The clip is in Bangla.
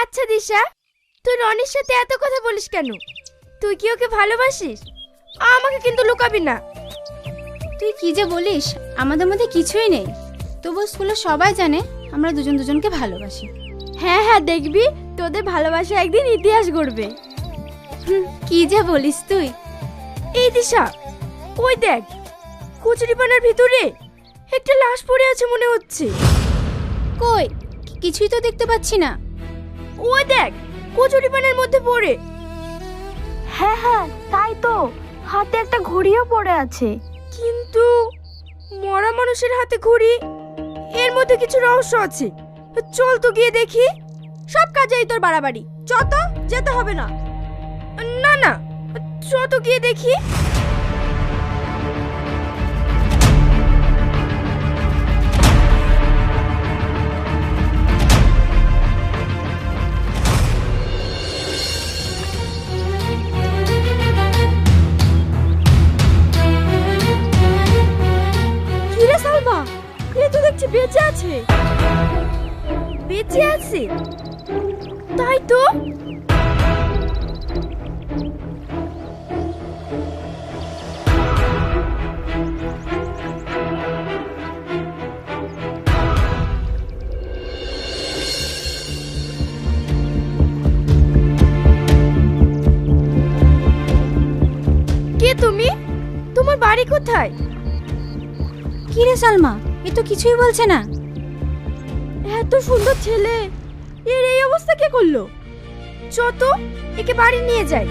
আচ্ছা দিশা, তুই রনির সাথে এত কথা বলিস কেন? তুই কি ওকে ভালোবাসিস? আমাকে কিন্তু লুকাবি না। তুই কি যে বলিস, আমাদের মধ্যে কিছুই নেই। তবু স্কুলে সবাই জানে আমরা দুজন দুজনকে ভালোবাসি। হ্যাঁ হ্যাঁ, দেখবি তোদের ভালোবাসা একদিন ইতিহাস গড়বে। কি যে বলিস তুই। এই দিশা, ওই দেখ, কচুরিপানার ভিতরে একটা লাশ পড়ে আছে মনে হচ্ছে। কই, কিছুই তো দেখতে পাচ্ছি না। ওই দেখ, কচুরিপানার মধ্যে পড়ে। হ্যাঁ হ্যাঁ, তাই তো, হাতে একটা ঘড়িও পড়ে আছে। কিন্তু মরা মানুষের হাতে ঘড়ি, এর মধ্যে কিছু রহস্য আছে। চল তো গিয়ে দেখি। সব কাজেই তোর বাড়াবাড়ি, যত যেতে হবে না। না না, চল তো গিয়ে দেখি। কিরে সালমা, এ তো দেখছি বেঁচে আছে। বেঁচে আছে? তাই তো। কে তুমি? তোমার বাড়ি কোথায়? কি রে সালমা, এ তো কিছুই বলছে না। এত সুন্দর ছেলে, এর এই অবস্থা কে করলো? চল তো, একে বাড়ি নিয়ে যাই।